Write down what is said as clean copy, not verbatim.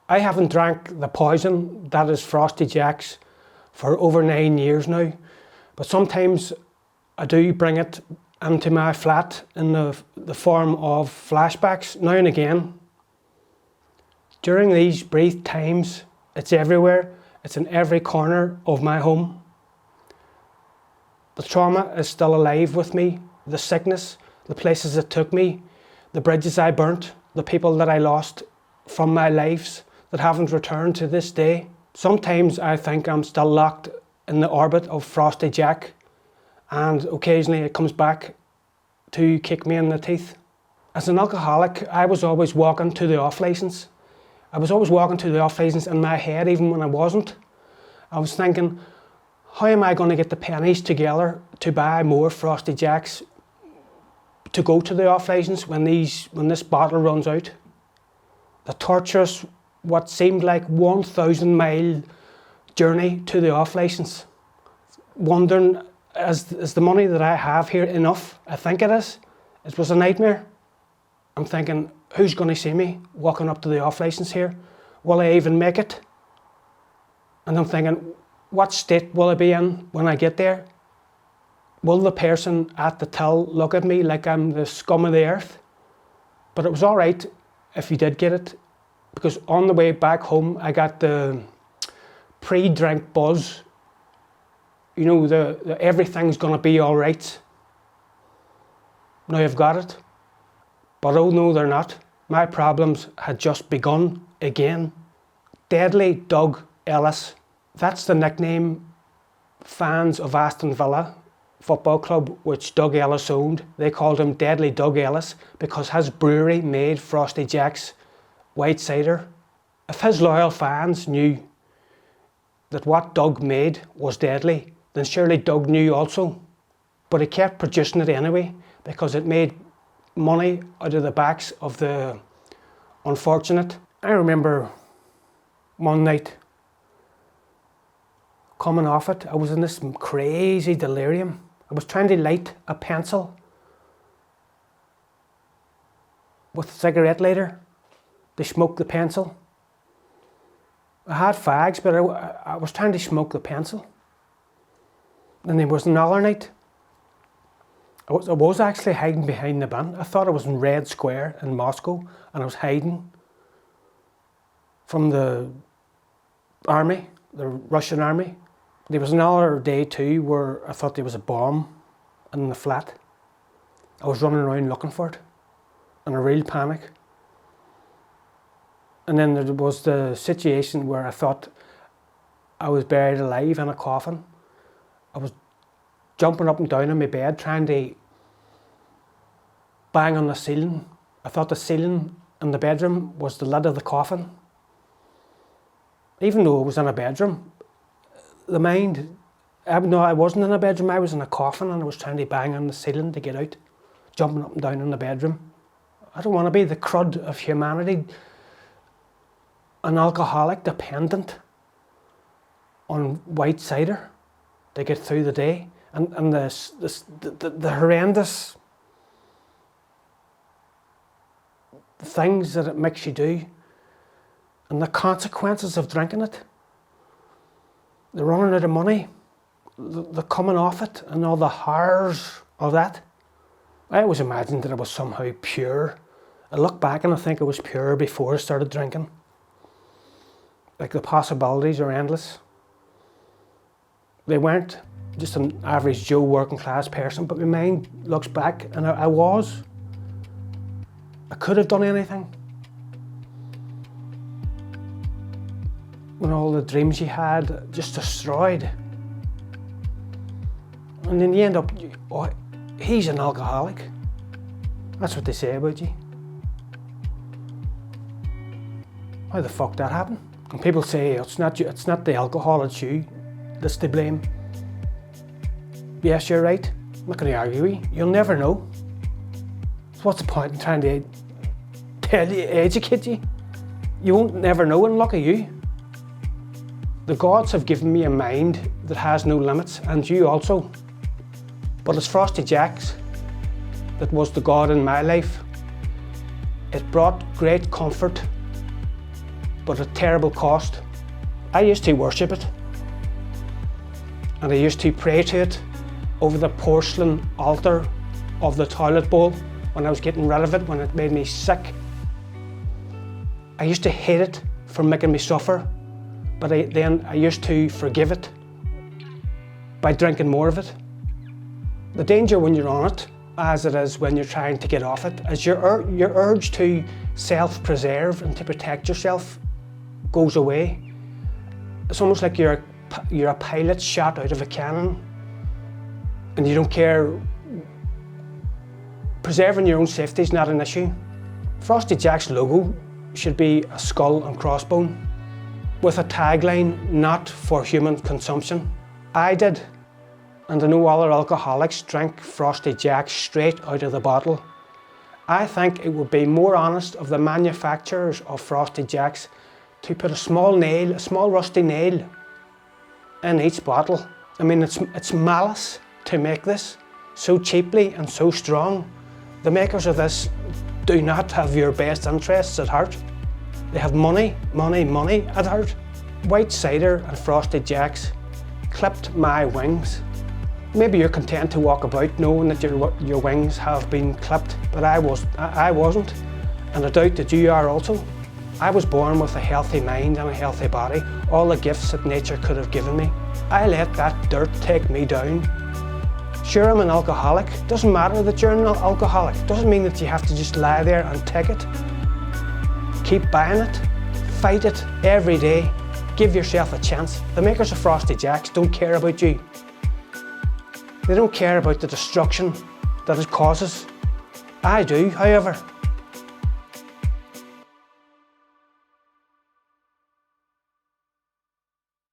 I haven't drank the poison that is Frosty Jacks for over 9 years now, but sometimes I do bring it into my flat in the form of flashbacks now and again. During these brief times, it's everywhere. It's in every corner of my home. The trauma is still alive with me, the sickness, the places it took me, the bridges I burnt, the people that I lost from my lives that haven't returned to this day. Sometimes I think I'm still locked in the orbit of Frosty Jack, and occasionally it comes back to kick me in the teeth. As an alcoholic, I was always walking to the off licence. I was always walking to the off licence in my head, even when I wasn't. I was thinking, how am I going to get the pennies together to buy more Frosty Jacks to go to the off licence when this bottle runs out? The torturous, what seemed like 1,000-mile journey to the off licence. Wondering, is the money that I have here enough? I think it is. It was a nightmare. I'm thinking, who's going to see me walking up to the off licence here? Will I even make it? And I'm thinking, what state will I be in when I get there? Will the person at the till look at me like I'm the scum of the earth? But it was all right if you did get it, because on the way back home I got the pre-drink buzz. You know, the everything's gonna be all right. Now I've got it. But oh no, they're not. My problems had just begun again. Deadly Doug Ellis. That's the nickname fans of Aston Villa Football Club, which Doug Ellis owned. They called him Deadly Doug Ellis because his brewery made Frosty Jack's white cider. If his loyal fans knew that what Doug made was deadly, then surely Doug knew also. But he kept producing it anyway because it made money out of the backs of the unfortunate. I remember one night coming off it, I was in this crazy delirium. I was trying to light a pencil with a cigarette lighter to smoke the pencil. I had fags, but I was trying to smoke the pencil. And there was another night, I was actually hiding behind the bin. I thought I was in Red Square in Moscow, and I was hiding from the army, the Russian army. There was another day too where I thought there was a bomb in the flat. I was running around looking for it in a real panic. And then there was the situation where I thought I was buried alive in a coffin. I was jumping up and down in my bed trying to bang on the ceiling. I thought the ceiling in the bedroom was the lid of the coffin. Even though it was in a bedroom, the mind, no, I wasn't in a bedroom, I was in a coffin, and I was trying to bang on the ceiling to get out, jumping up and down in the bedroom. I don't want to be the crud of humanity, an alcoholic dependent on white cider to get through the day, and the horrendous things that it makes you do, and the consequences of drinking it. The running out of money, the coming off it, and all the horrors of that. I always imagined that it was somehow pure. I look back and I think it was pure before I started drinking. Like the possibilities are endless. They weren't just an average Joe working class person, but my mind looks back and I could have done anything. When all the dreams you had just destroyed. And then you end up, oh, he's an alcoholic. That's what they say about you. How the fuck that happened? And people say, it's not you, it's not the alcohol, it's you that's to blame. Yes, you're right. I'm not going to argue with you. You'll never know. So what's the point in trying to educate you? You won't never know, and look at you. The gods have given me a mind that has no limits, and you also. But it's Frosty Jack's that was the God in my life. It brought great comfort but at terrible cost. I used to worship it, and I used to pray to it over the porcelain altar of the toilet bowl when I was getting rid of it, when it made me sick. I used to hate it for making me suffer, but then I used to forgive it by drinking more of it. The danger when you're on it, as it is when you're trying to get off it, is your urge to self-preserve and to protect yourself goes away. It's almost like you're a pilot shot out of a cannon and you don't care. Preserving your own safety is not an issue. Frosty Jack's logo should be a skull and crossbone with a tagline, "Not for human consumption." I did, and I know other alcoholics drank Frosty Jack straight out of the bottle. I think it would be more honest of the manufacturers of Frosty Jacks to put a small rusty nail in each bottle. I mean, it's malice to make this so cheaply and so strong. The makers of this do not have your best interests at heart. They have money at heart. White Cider and Frosty Jacks clipped my wings. Maybe you're content to walk about knowing that your wings have been clipped, but I wasn't, and I doubt that you are also. I was born with a healthy mind and a healthy body, all the gifts that nature could have given me. I let that dirt take me down. Sure, I'm an alcoholic. Doesn't matter that you're an alcoholic. Doesn't mean that you have to just lie there and take it. Keep buying it. Fight it every day. Give yourself a chance. The makers of Frosty Jacks don't care about you. They don't care about the destruction that it causes. I do, however.